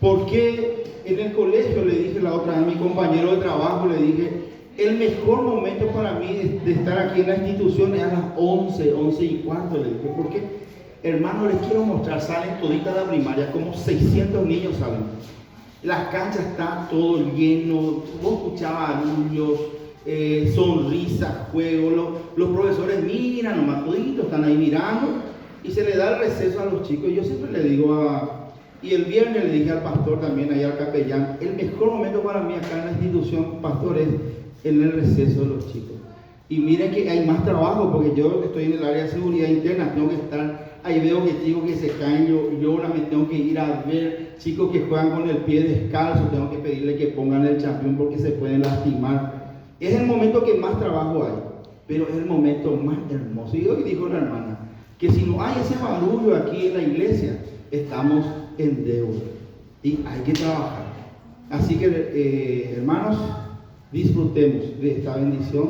Porque en el colegio le dije la otra vez a mi compañero de trabajo, le dije, el mejor momento para mí de estar aquí en la institución es a las 11, 11:15, le dije, porque hermano, les quiero mostrar, salen toditas de la primaria, como 600 niños salen. La cancha está todo lleno, vos escuchabas anuncios, sonrisas, juegos, los profesores miran, nomás toditos están ahí mirando y se le da el receso a los chicos. Yo siempre le digo y el viernes le dije al pastor también, ahí al capellán, el mejor momento para mí acá en la institución, pastor, es en el receso de los chicos. Y miren que hay más trabajo, porque yo estoy en el área de seguridad interna, tengo que estar, ahí veo que chicos que se caen, yo ahora me tengo que ir a ver chicos que juegan con el pie descalzo, tengo que pedirle que pongan el champión porque se pueden lastimar. Es el momento que más trabajo hay, pero es el momento más hermoso. Y hoy dijo la hermana, que si no hay ese barullo aquí en la iglesia, estamos en deuda y hay que trabajar. Así que hermanos, disfrutemos de esta bendición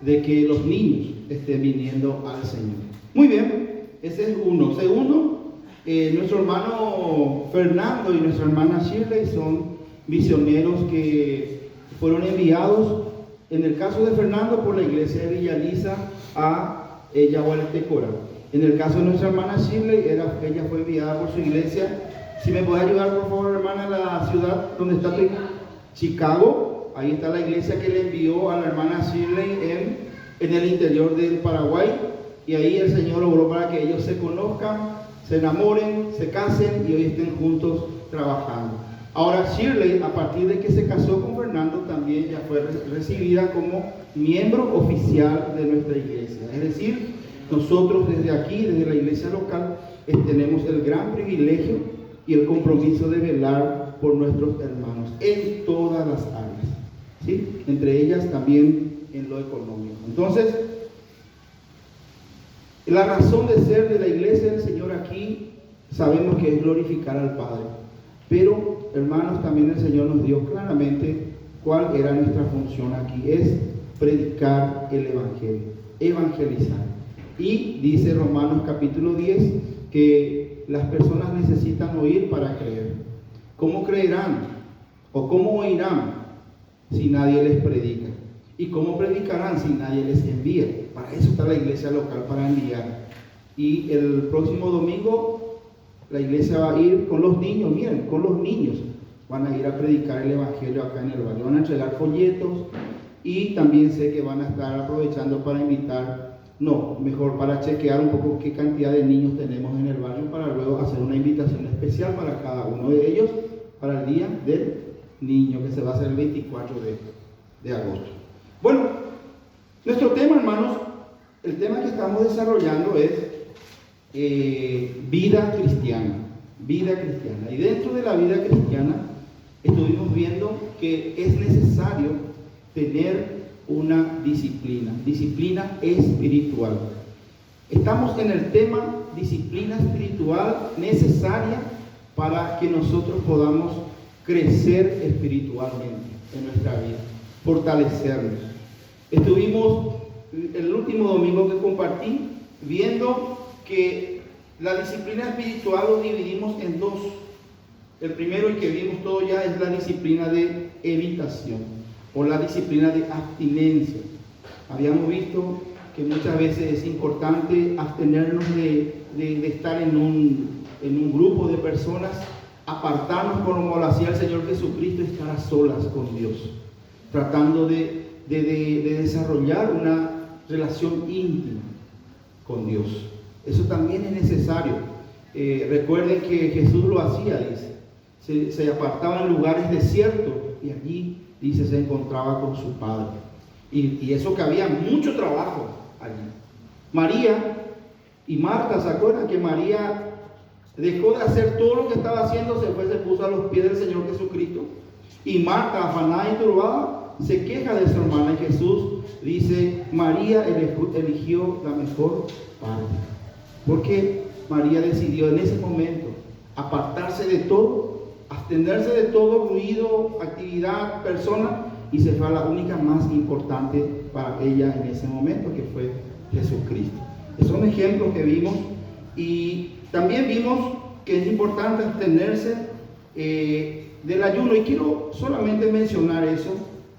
de que los niños estén viniendo al Señor. Muy bien, ese es uno. Segundo, nuestro hermano Fernando y nuestra hermana Shirley son misioneros que fueron enviados, en el caso de Fernando, por la iglesia de Villaliza a Yagualetecora. En el caso de nuestra hermana Shirley, ella fue enviada por su iglesia. Si me puede ayudar, por favor, hermana, a la ciudad donde está tu Chicago. Ahí está la iglesia que le envió a la hermana Shirley en el interior del Paraguay. Y ahí el Señor obró para que ellos se conozcan, se enamoren, se casen y hoy estén juntos trabajando. Ahora Shirley, a partir de que se casó con Fernando, también ya fue recibida como miembro oficial de nuestra iglesia. Es decir, nosotros desde aquí, desde la iglesia local, tenemos el gran privilegio y el compromiso de velar por nuestros hermanos en todas las áreas, ¿sí? Entre ellas también en lo económico. Entonces, la razón de ser de la iglesia del Señor aquí, sabemos que es glorificar al Padre, pero hermanos, también el Señor nos dio claramente cuál era nuestra función aquí, es predicar el Evangelio, evangelizar. Y dice Romanos capítulo 10 que las personas necesitan oír para creer. ¿Cómo creerán? ¿O cómo oirán si nadie les predica? ¿Y cómo predicarán si nadie les envía? Para eso está la iglesia local, para enviar. Y el próximo domingo la iglesia va a ir con los niños, miren, con los niños. Van a ir a predicar el Evangelio acá en el barrio. Van a entregar folletos y también sé que van a estar aprovechando para invitar, mejor para chequear un poco qué cantidad de niños tenemos en el barrio para luego hacer una invitación especial para cada uno de ellos para el día del niño que se va a hacer el 24 de agosto. Bueno, nuestro tema, hermanos, el tema que estamos desarrollando es vida cristiana. Vida cristiana. Y dentro de la vida cristiana estuvimos viendo que es necesario tener una disciplina espiritual. Estamos en el tema disciplina espiritual necesaria para que nosotros podamos crecer espiritualmente en nuestra vida, fortalecernos. Estuvimos el último domingo que compartí viendo que la disciplina espiritual lo dividimos en dos. El primero, y que vimos todo ya, es la disciplina de evitación o la disciplina de abstinencia. Habíamos visto que muchas veces es importante abstenernos de estar en un grupo de personas, apartarnos como lo hacía el Señor Jesucristo, estar a solas con Dios, tratando de desarrollar una relación íntima con Dios. Eso también es necesario. Recuerden que Jesús lo hacía, dice, se apartaba en lugares desiertos y allí, dice, se encontraba con su Padre. Y eso que había mucho trabajo allí. María y Marta, ¿se acuerdan que María dejó de hacer todo lo que estaba haciendo, se puso a los pies del Señor Jesucristo? Y Marta, afanada y turbada, se queja de su hermana, y Jesús dice, María eligió la mejor parte. Porque María decidió en ese momento apartarse de todo, abstenerse de todo ruido, actividad, persona, y se fue a la única más importante para ella en ese momento, que fue Jesucristo. Esos son ejemplos que vimos, y también vimos que es importante abstenerse del ayuno. Y quiero solamente mencionar eso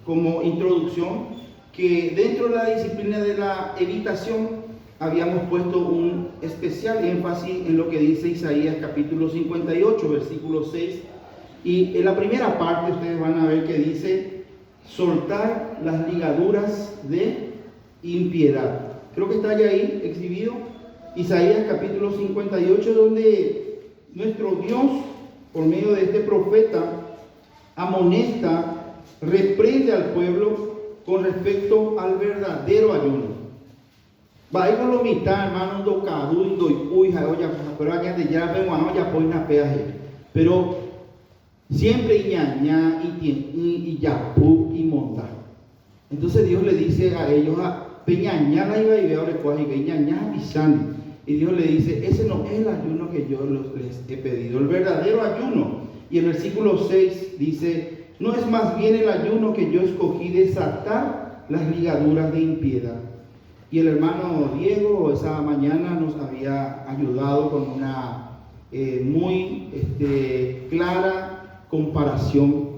como introducción, que dentro de la disciplina de la evitación habíamos puesto un especial énfasis en lo que dice Isaías capítulo 58, versículo 6. Y en la primera parte ustedes van a ver que dice soltar las ligaduras de impiedad. Creo que está ya ahí exhibido Isaías capítulo 58, donde nuestro Dios, por medio de este profeta, amonesta, reprende al pueblo con respecto al verdadero ayuno. Va a con lo mitad, hermano, do cadu y do uy, pero aquí de ya vengo a ya pues una peaje. Pero siempre ñaña y ya y monta. Entonces Dios le dice a ellos peñaña la iba y veo recuaje que ñaña pisando. Y Dios le dice, ese no es el ayuno que yo les he pedido, el verdadero ayuno. Y el versículo 6 dice, no es más bien el ayuno que yo escogí, desatar las ligaduras de impiedad. Y el hermano Diego esa mañana nos había ayudado con una muy clara comparación,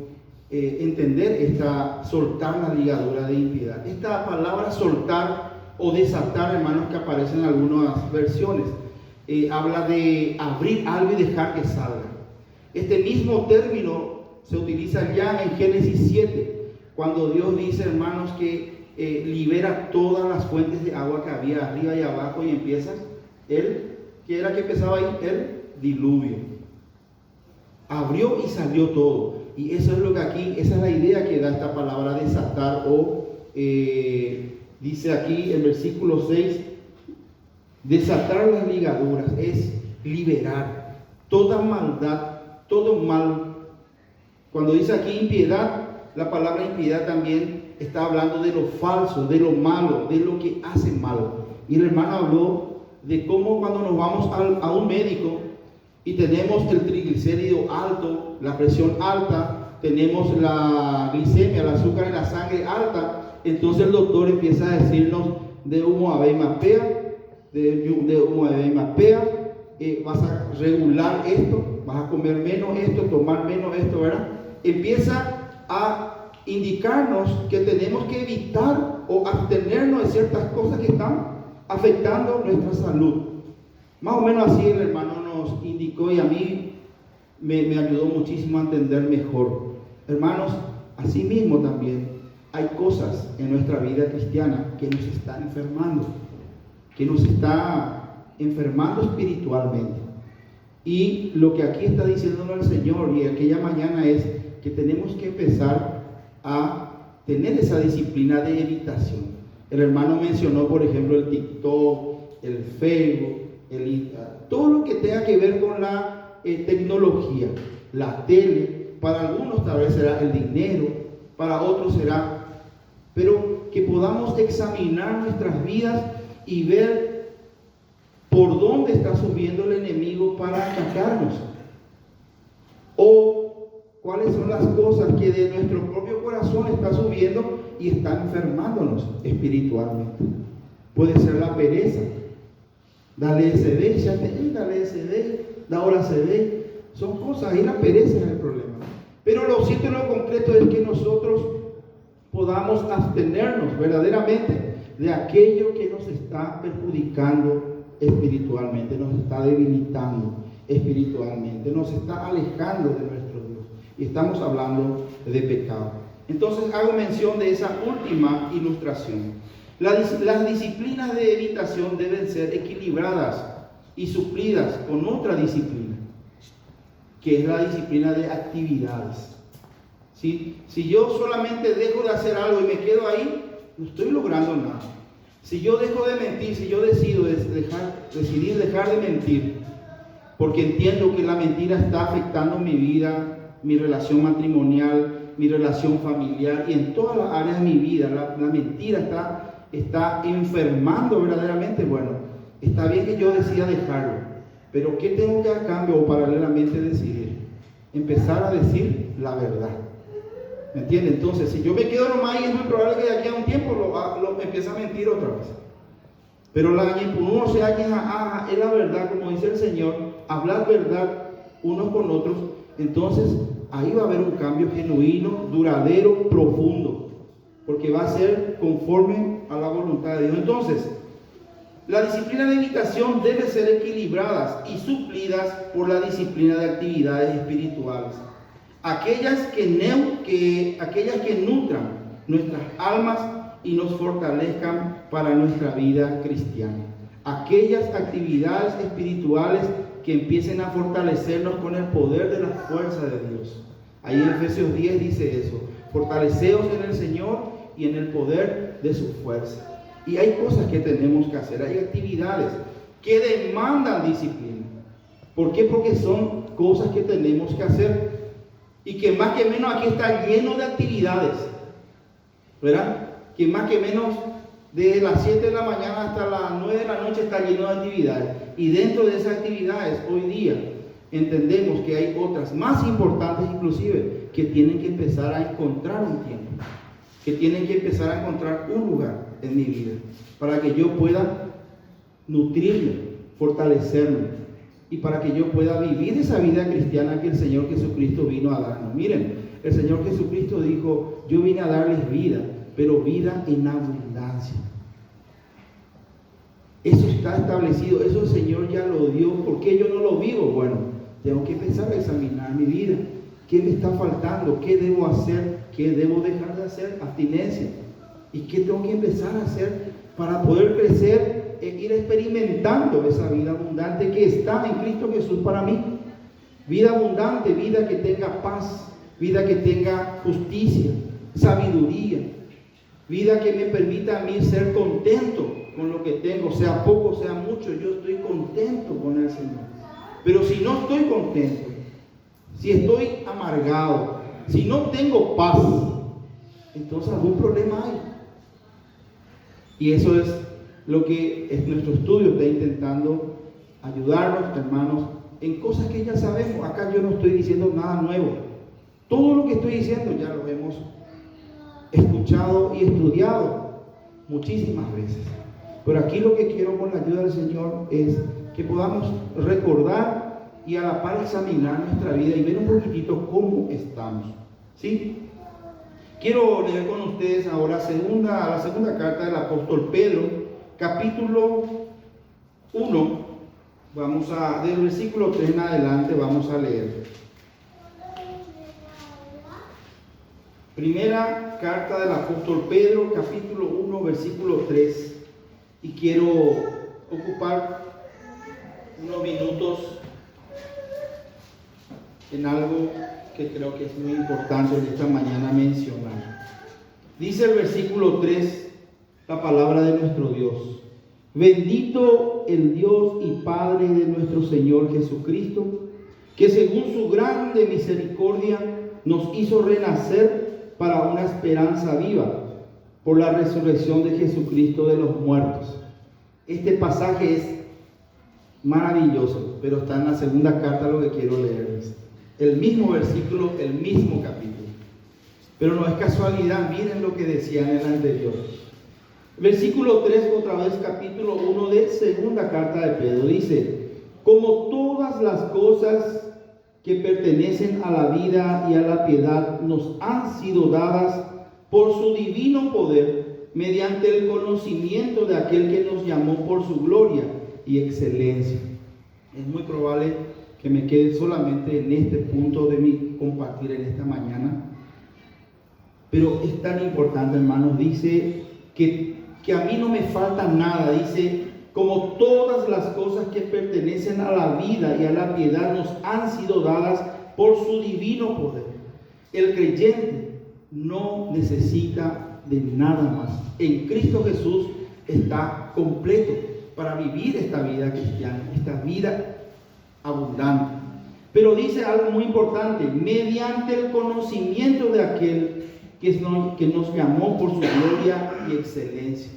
entender esta soltar la ligadura de impiedad. Esta palabra soltar o desatar, hermanos, que aparece en algunas versiones, habla de abrir algo y dejar que salga. Este mismo término se utiliza ya en Génesis 7, cuando Dios dice, hermanos, que libera todas las fuentes de agua que había arriba y abajo y empieza ¿qué era que empezaba ahí? El diluvio. Abrió y salió todo. Y eso es lo que aquí, esa es la idea que da esta palabra desatar o dice aquí el versículo 6, desatar las ligaduras es liberar toda maldad, todo mal. Cuando dice aquí impiedad, la palabra impiedad también está hablando de lo falso, de lo malo, de lo que hace malo. Y el hermano habló de cómo cuando nos vamos a un médico y tenemos el triglicérido alto, la presión alta, tenemos la glicemia, el azúcar en la sangre alta, entonces el doctor empieza a decirnos de humo a mapea, de humo a mapea, vas a regular esto, vas a comer menos esto, tomar menos esto, ¿verdad? Empieza a indicarnos que tenemos que evitar o abstenernos de ciertas cosas que están afectando nuestra salud. Más o menos así el hermano nos indicó y a mí me ayudó muchísimo a entender mejor. Hermanos, así mismo también hay cosas en nuestra vida cristiana que nos están enfermando, que nos está enfermando espiritualmente. Y lo que aquí está diciéndonos el Señor y aquella mañana es que tenemos que empezar a tener esa disciplina de evitación. El hermano mencionó, por ejemplo, el TikTok, el Facebook, todo lo que tenga que ver con la tecnología, la tele. Para algunos tal vez será el dinero, para otros será, pero que podamos examinar nuestras vidas y ver por dónde está subiendo el enemigo para atacarnos, o cuáles son las cosas que de nuestro propio corazón está subiendo y está enfermándonos espiritualmente. Puede ser la pereza. Dale SD, ya te dale SD, da ahora CD. Son cosas, y la pereza es el problema. Pero lo cierto y lo concreto es que nosotros podamos abstenernos verdaderamente de aquello que nos está perjudicando espiritualmente, nos está debilitando espiritualmente, nos está alejando de nuestro Dios. Y estamos hablando de pecado. Entonces hago mención de esa última ilustración. Las disciplinas de evitación deben ser equilibradas y suplidas con otra disciplina, que es la disciplina de actividades. ¿Sí? Si yo solamente dejo de hacer algo y me quedo ahí, no estoy logrando nada. Si yo dejo de mentir, si yo decido decidir dejar de mentir, porque entiendo que la mentira está afectando mi vida, mi relación matrimonial, mi relación familiar y en todas las áreas de mi vida, la mentira está enfermando verdaderamente. Bueno, está bien que yo decida dejarlo, pero ¿qué tengo que a cambio o paralelamente decidir? Empezar a decir la verdad. ¿Me entiende? Entonces, si yo me quedo nomás, es muy probable que de aquí a un tiempo lo empiece a mentir otra vez. Pero uno se es la verdad, como dice el Señor, hablar verdad unos con otros, entonces ahí va a haber un cambio genuino, duradero, profundo, porque va a ser conforme a la voluntad de Dios. Entonces, la disciplina de invitación debe ser equilibradas y suplidas por la disciplina de actividades espirituales. Aquellas que nutran nuestras almas y nos fortalezcan para nuestra vida cristiana. Aquellas actividades espirituales que empiecen a fortalecernos con el poder de la fuerza de Dios. Ahí en Efesios 10 dice eso: fortaleceos en el Señor y en el poder de su fuerza. Y hay cosas que tenemos que hacer, hay actividades que demandan disciplina. ¿Por qué? Porque son cosas que tenemos que hacer. Y que más que menos aquí está lleno de actividades, ¿verdad? Que más que menos desde las 7 de la mañana hasta las 9 de la noche está lleno de actividades. Y dentro de esas actividades hoy día entendemos que hay otras más importantes inclusive, que tienen que empezar a encontrar un tiempo, que tienen que empezar a encontrar un lugar en mi vida para que yo pueda nutrirme, fortalecerme, y para que yo pueda vivir esa vida cristiana que el Señor Jesucristo vino a darnos. Miren, el Señor Jesucristo dijo: yo vine a darles vida, pero vida en abundancia. Eso está establecido, eso el Señor ya lo dio. ¿Por qué yo no lo vivo? Bueno, tengo que empezar a examinar mi vida. ¿Qué me está faltando? ¿Qué debo hacer? ¿Qué debo dejar de hacer? Abstinencia. ¿Y qué tengo que empezar a hacer para poder crecer e ir experimentando esa vida abundante que está en Cristo Jesús para mí? Vida abundante, vida que tenga paz, vida que tenga justicia, sabiduría, vida que me permita a mí ser contento con lo que tengo, sea poco, sea mucho. Yo estoy contento con el Señor. Pero si no estoy contento, si estoy amargado, si no tengo paz, entonces algún problema hay. Y eso es lo que nuestro estudio está intentando ayudarnos, hermanos, en cosas que ya sabemos. Acá yo no estoy diciendo nada nuevo. Todo lo que estoy diciendo ya lo hemos escuchado y estudiado muchísimas veces. Pero aquí lo que quiero, con la ayuda del Señor, es que podamos recordar y a la par examinar nuestra vida y ver un poquitito cómo estamos, ¿sí? Quiero leer con ustedes ahora la segunda carta del apóstol Pedro, capítulo 1, del versículo 3 en adelante vamos a leer. Primera carta del apóstol Pedro, capítulo 1, versículo 3. Y quiero ocupar unos minutos en algo que creo que es muy importante en esta mañana mencionar. Dice el versículo 3, la palabra de nuestro Dios: bendito el Dios y Padre de nuestro Señor Jesucristo, que según su grande misericordia nos hizo renacer para una esperanza viva por la resurrección de Jesucristo de los muertos. Este pasaje es maravilloso, pero está en la segunda carta lo que quiero leerles. El mismo versículo, el mismo capítulo. Pero no es casualidad, miren lo que decía en el anterior. Versículo 3, otra vez, capítulo 1 de segunda carta de Pedro, dice: como todas las cosas que pertenecen a la vida y a la piedad nos han sido dadas por su divino poder, mediante el conocimiento de aquel que nos llamó por su gloria y excelencia. Es muy probable que me quede solamente en este punto de mi compartir en esta mañana, pero es tan importante, hermanos. Dice que a mí no me falta nada. Dice: como todas las cosas que pertenecen a la vida y a la piedad nos han sido dadas por su divino poder. El creyente no necesita de nada más. En Cristo Jesús está completo para vivir esta vida cristiana, esta vida abundante. Pero dice algo muy importante: mediante el conocimiento de aquel que nos llamó por su gloria y excelencia.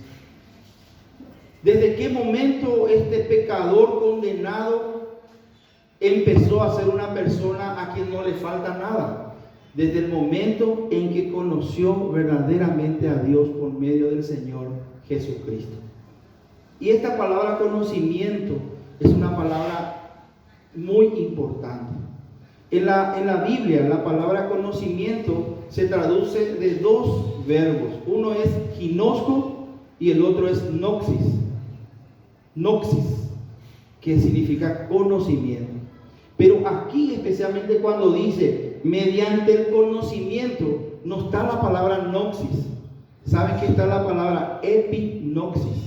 ¿Desde qué momento este pecador condenado empezó a ser una persona a quien no le falta nada? Desde el momento en que conoció verdaderamente a Dios por medio del Señor Jesucristo. Y esta palabra conocimiento es una palabra muy importante, En la Biblia, la palabra conocimiento se traduce de dos verbos. Uno es ginosko y el otro es noxis. Noxis, que significa conocimiento. Pero aquí, especialmente cuando dice mediante el conocimiento, no está la palabra noxis. ¿Saben que está la palabra epinoxis?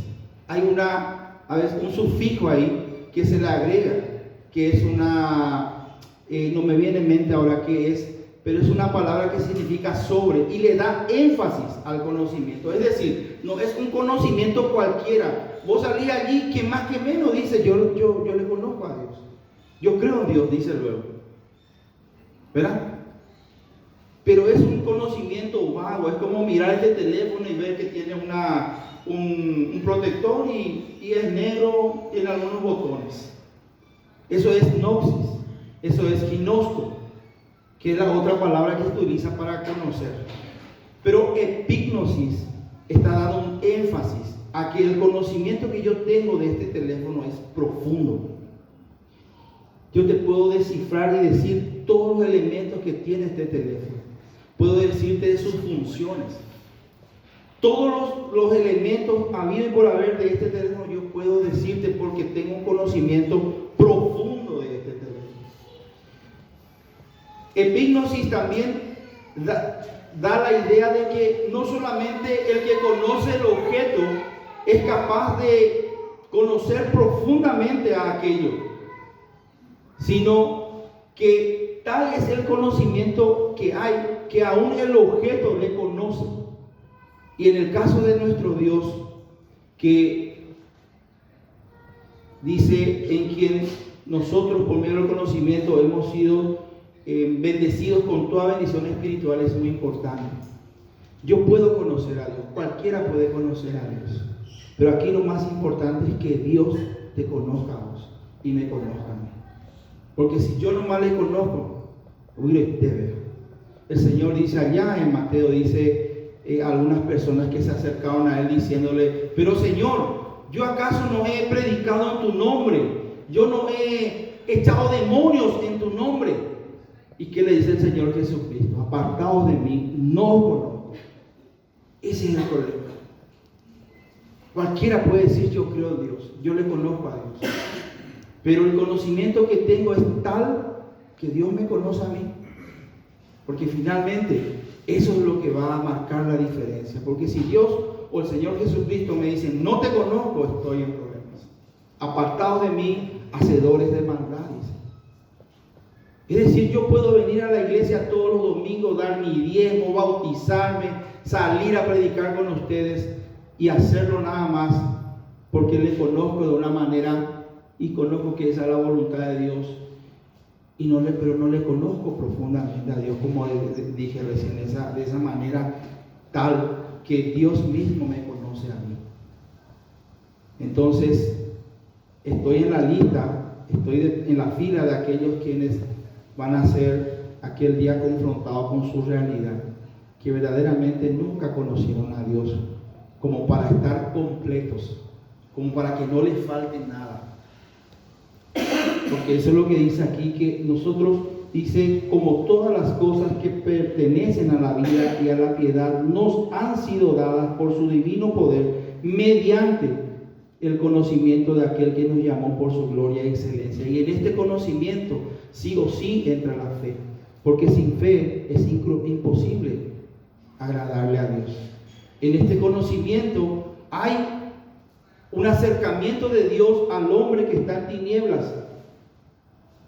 Hay a veces un sufijo ahí que se le agrega, que es no me viene en mente ahora qué es, pero es una palabra que significa sobre y le da énfasis al conocimiento. Es decir, no es un conocimiento cualquiera. Vos salís allí, que más que menos dice, yo le conozco a Dios. Yo creo en Dios, dice luego. ¿Verdad? Pero es un conocimiento vago. Es como mirar este teléfono y ver que tiene un protector y es negro en algunos botones. Eso es noxis. Eso es ginosko, que es la otra palabra que se utiliza para conocer. Pero epignosis está dando un énfasis a que el conocimiento que yo tengo de este teléfono es profundo. Yo te puedo descifrar y decir todos los elementos que tiene este teléfono. Puedo decirte de sus funciones. Todos los elementos habidos y por haber de este teléfono yo puedo decirte porque tengo un conocimiento profundo de este teléfono. Epignosis también da la idea de que no solamente el que conoce el objeto es capaz de conocer profundamente a aquello, sino que tal es el conocimiento que hay, que aún el objeto le conoce. Y en el caso de nuestro Dios, que dice en quien nosotros por medio del conocimiento hemos sido bendecidos con toda bendición espiritual, es muy importante. Yo puedo conocer a Dios, cualquiera puede conocer a Dios, pero aquí lo más importante es que Dios te conozca a vos y me conozca a mí. Porque si yo nomás le conozco, el Señor dice allá en Mateo, dice algunas personas que se acercaron a Él diciéndole, pero Señor, ¿yo acaso no he predicado en tu nombre? ¿Yo no he echado demonios en tu nombre? ¿Y qué le dice el Señor Jesucristo? Apartaos de mí, no os conozco. Ese es el problema. Cualquiera puede decir yo creo en Dios, yo le conozco a Dios, pero el conocimiento que tengo es tal que Dios me conoce a mí, porque finalmente eso es lo que va a marcar la diferencia. Porque si Dios o el Señor Jesucristo me dicen no te conozco, estoy en problemas. Apartados de mí, hacedores de maldades. Es decir, yo puedo venir a la iglesia todos los domingos, dar mi diezmo, bautizarme, salir a predicar con ustedes y hacerlo nada más porque le conozco de una manera y conozco que esa es la voluntad de Dios, pero no le conozco profundamente a Dios, como dije recién, de esa manera tal que Dios mismo me conoce a mí. Entonces, estoy en la lista, estoy en la fila de aquellos quienes van a ser aquel día confrontados con su realidad, que verdaderamente nunca conocieron a Dios, como para estar completos, como para que no les falte nada. Porque eso es lo que dice aquí, que nosotros, dice, como todas las cosas que pertenecen a la vida y a la piedad, nos han sido dadas por su divino poder, mediante el conocimiento de aquel que nos llamó por su gloria y excelencia. Y en este conocimiento, sí o sí, entra la fe, porque sin fe es imposible agradarle a Dios. En este conocimiento hay un acercamiento de Dios al hombre que está en tinieblas.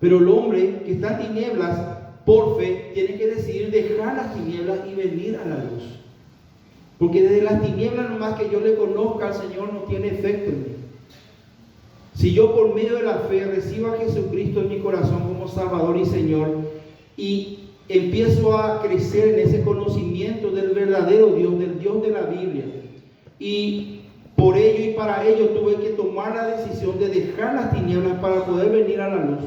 Pero el hombre que está en tinieblas, por fe, tiene que decidir dejar las tinieblas y venir a la luz. Porque desde las tinieblas, nomás que yo le conozca al Señor, no tiene efecto en mí. Si yo por medio de la fe recibo a Jesucristo en mi corazón como Salvador y Señor, y empiezo a crecer en ese conocimiento del verdadero Dios, del Dios de la Biblia, y por ello y para ello tuve que tomar la decisión de dejar las tinieblas para poder venir a la luz,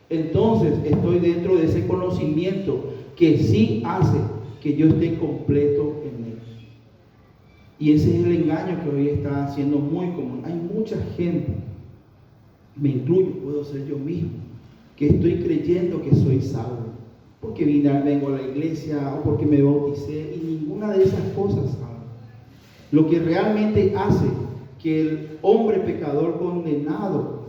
entonces estoy dentro de ese conocimiento que sí hace que yo esté completo en Él. Y ese es el engaño que hoy está siendo muy común. Hay mucha gente, me incluyo, puedo ser yo mismo, que estoy creyendo que soy salvo, porque vengo a la iglesia o porque me bauticé, y ninguna de esas cosas salva. Lo que realmente hace que el hombre pecador condenado,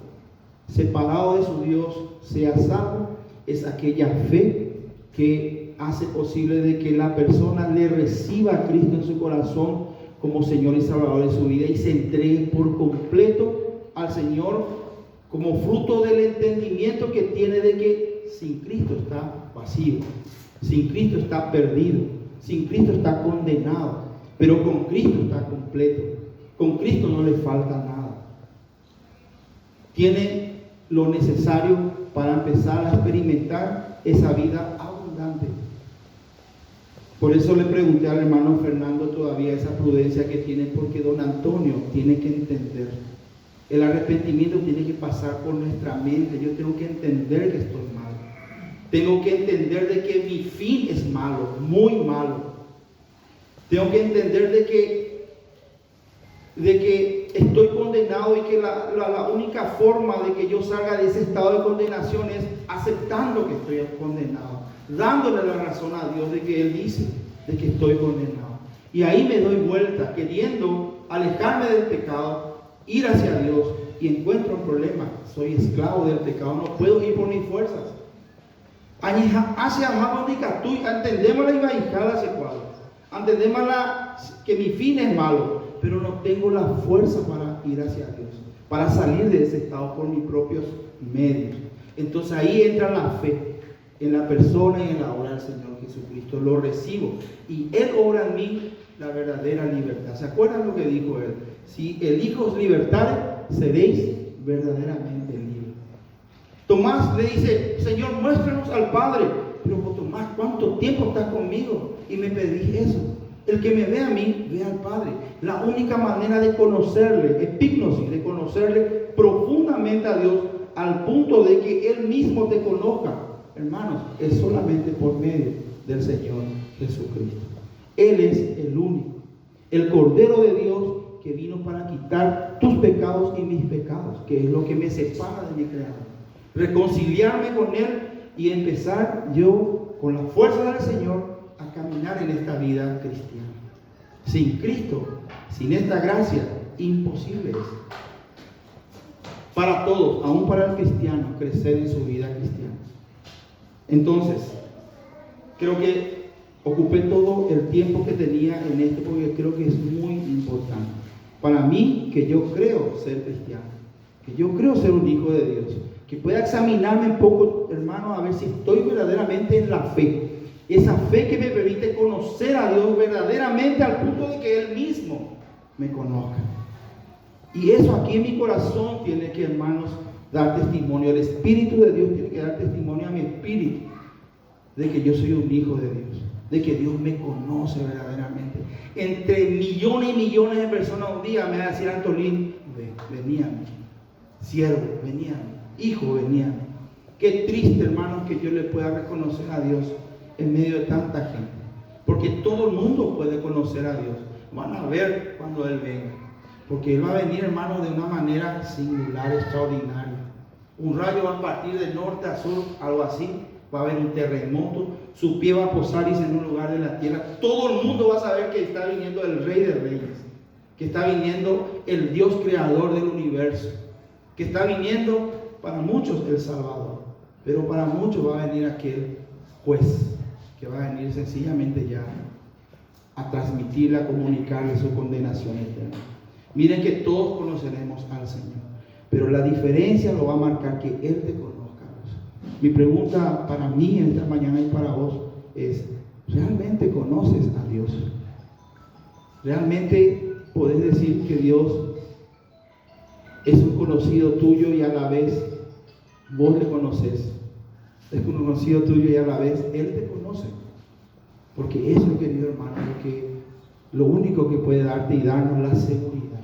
separado de su Dios, sea salvo, es aquella fe que hace posible de que la persona le reciba a Cristo en su corazón como Señor y Salvador de su vida y se entregue por completo al Señor, como fruto del entendimiento que tiene de que sin Cristo está vacío, sin Cristo está perdido, sin Cristo está condenado, pero con Cristo está completo, con Cristo no le falta nada. Tiene lo necesario para empezar a experimentar esa vida abundante. Por eso le pregunté al hermano Fernando todavía esa prudencia que tiene, porque don Antonio tiene que entender. El arrepentimiento tiene que pasar por nuestra mente. Yo tengo que entender que estoy mal. Tengo que entender de que mi fin es malo, muy malo. Tengo que entender de que estoy condenado y que la única forma de que yo salga de ese estado de condenación es aceptando que estoy condenado, dándole la razón a Dios de que Él dice de que estoy condenado. Y ahí me doy vuelta, queriendo alejarme del pecado, ir hacia Dios, y encuentro un problema. Soy esclavo del pecado, no puedo ir por mis fuerzas. Hacia amamos ni catú, entendemos la imaginada hacia cuál. Entendemos que mi fin es malo, pero no tengo la fuerza para ir hacia Dios, para salir de ese estado por mis propios medios. Entonces ahí entra la fe en la persona y en la obra del Señor Jesucristo. Lo recibo y Él obra en mí la verdadera libertad. ¿Se acuerdan lo que dijo Él? Si el Hijo os libertare, seréis verdaderamente libres. Tomás le dice: Señor, muéstranos al Padre. Pero Tomás, ¿cuánto tiempo estás conmigo? Y me pedís eso. El que me ve a mí, ve al Padre. La única manera de conocerle, epignosis, de conocerle profundamente a Dios, al punto de que Él mismo te conozca, hermanos, es solamente por medio del Señor Jesucristo. Él es el único, el Cordero de Dios que vino para quitar tus pecados y mis pecados, que es lo que me separa de mi Creador. Reconciliarme con Él y empezar yo, con la fuerza del Señor, a caminar en esta vida cristiana. Sin Cristo, sin esta gracia, imposible es. Para todos, aún para el cristiano, crecer en su vida cristiana. Entonces, creo que ocupé todo el tiempo que tenía en esto, porque creo que es muy importante. Para mí, que yo creo ser cristiano, que yo creo ser un hijo de Dios, que pueda examinarme un poco, hermano, a ver si estoy verdaderamente en la fe. Esa fe que me permite conocer a Dios verdaderamente al punto de que Él mismo me conozca. Y eso aquí en mi corazón tiene que, hermanos, dar testimonio. El Espíritu de Dios tiene que dar testimonio a mi espíritu de que yo soy un hijo de Dios, de que Dios me conoce verdaderamente. Entre millones y millones de personas un día me va a decir: Antolín, venía a mí. Siervo, venía a mí. Hijo, venía a mí. Qué triste, hermanos, que yo le pueda reconocer a Dios en medio de tanta gente, porque todo el mundo puede conocer a Dios. Van a ver cuando Él venga, porque Él va a venir, hermano, de una manera singular, extraordinaria. Un rayo va a partir de norte a sur, algo así. Va a haber un terremoto, su pie va a posar en un lugar de la tierra. Todo el mundo va a saber que está viniendo el Rey de Reyes, que está viniendo el Dios creador del universo, que está viniendo para muchos el Salvador, pero para muchos va a venir aquel juez que va a venir sencillamente ya a transmitirle, a comunicarle su condenación eterna. Miren que todos conoceremos al Señor, pero la diferencia lo va a marcar que Él te conozca. Mi pregunta para mí en esta mañana y para vos es: ¿realmente conoces a Dios? ¿Realmente podés decir que Dios es un conocido tuyo y a la vez vos le conoces? Es un conocido tuyo y a la vez Él te conoce. Porque eso, querido hermano, es lo único que puede darte y darnos la seguridad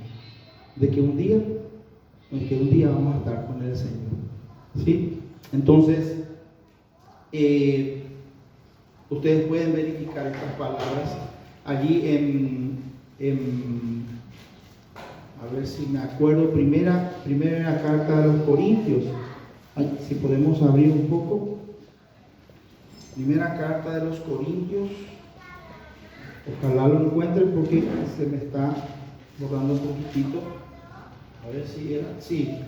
de que un día vamos a estar con el Señor. ¿Sí? Entonces, ustedes pueden verificar estas palabras allí a ver si me acuerdo, primera carta a los Corintios, Ay, si podemos abrir un poco. Primera carta de los Corintios. Ojalá lo encuentren porque se me está borrando un poquitito. A ver si era. Sí.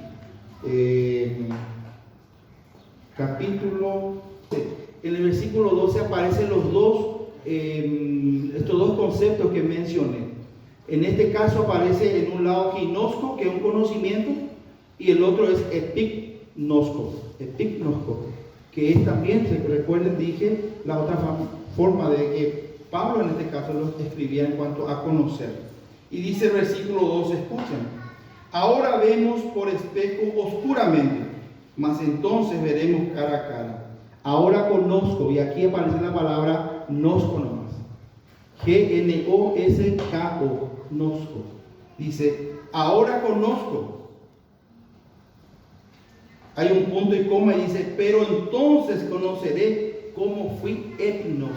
Capítulo. En el versículo 12 aparecen estos dos conceptos que mencioné. En este caso aparece en un lado ginosco, que es un conocimiento, y el otro es epignosco, que es también, si recuerden, dije la otra forma de que Pablo en este caso lo escribía en cuanto a conocer. Y dice el versículo 2, escuchen: ahora vemos por espejo oscuramente, mas entonces veremos cara a cara. Ahora conozco, y aquí aparece la palabra nosco nomás, G-N-O-S-K-O, nosco. Dice, ahora conozco. Hay un punto y coma y dice, pero entonces conoceré cómo fui epignosco,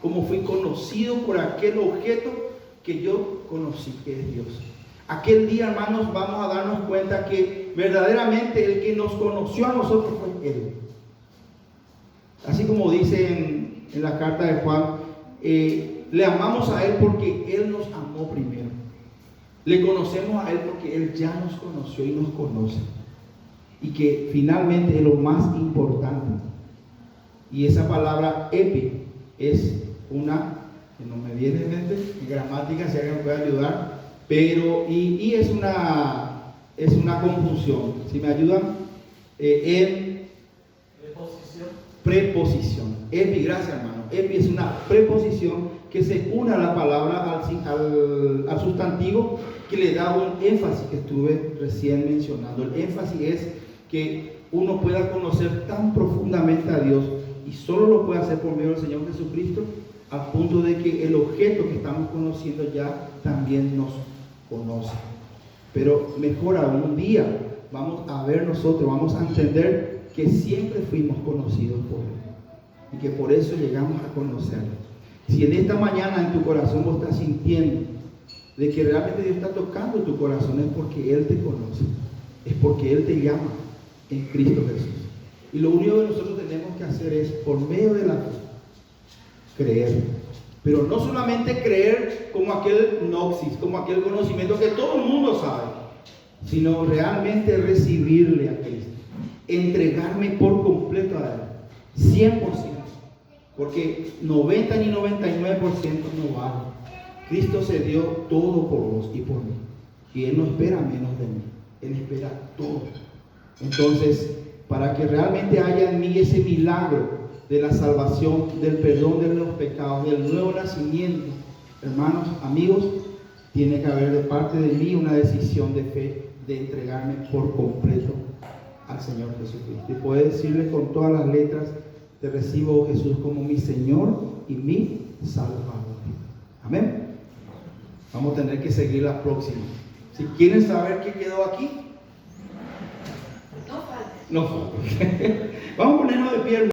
cómo fui conocido por aquel objeto que yo conocí, que es Dios. Aquel día, hermanos, vamos a darnos cuenta que verdaderamente el que nos conoció a nosotros fue Él. Así como dice en la carta de Juan, le amamos a Él porque Él nos amó primero. Le conocemos a Él porque Él ya nos conoció y nos conoce. Y que finalmente es lo más importante. Y esa palabra epi es una, que no me viene en mente, en gramática, si alguien me puede ayudar, pero, y es una confusión. Si me ayudan, en preposición. Epi, gracias hermano. Epi es una preposición que se une a la palabra, al sustantivo, que le da un énfasis que estuve recién mencionando. El énfasis es que uno pueda conocer tan profundamente a Dios, y solo lo puede hacer por medio del Señor Jesucristo, al punto de que el objeto que estamos conociendo ya también nos conoce. Pero mejor aún, un día vamos a ver nosotros, vamos a entender que siempre fuimos conocidos por Él y que por eso llegamos a conocerlo. Si en esta mañana en tu corazón vos estás sintiendo de que realmente Dios está tocando tu corazón, es porque Él te conoce, es porque Él te llama en Cristo Jesús. Y lo único que nosotros tenemos que hacer es, por medio de la fe, creer. Pero no solamente creer como aquel gnosis, como aquel conocimiento que todo el mundo sabe, sino realmente recibirle a Cristo, entregarme por completo a Él, 100%, porque 90 ni 99% no vale. Cristo se dio todo por vos y por mí, y Él no espera menos de mí, Él espera todo. Entonces, para que realmente haya en mí ese milagro de la salvación, del perdón de los pecados, del nuevo nacimiento, hermanos, amigos, tiene que haber de parte de mí una decisión de fe, de entregarme por completo al Señor Jesucristo. Y puedo decirle con todas las letras: te recibo, Jesús, como mi Señor y mi Salvador. Amén. Vamos a tener que seguir la próxima. Si quieren saber qué quedó aquí, no falta. Vamos a ponernos de pie.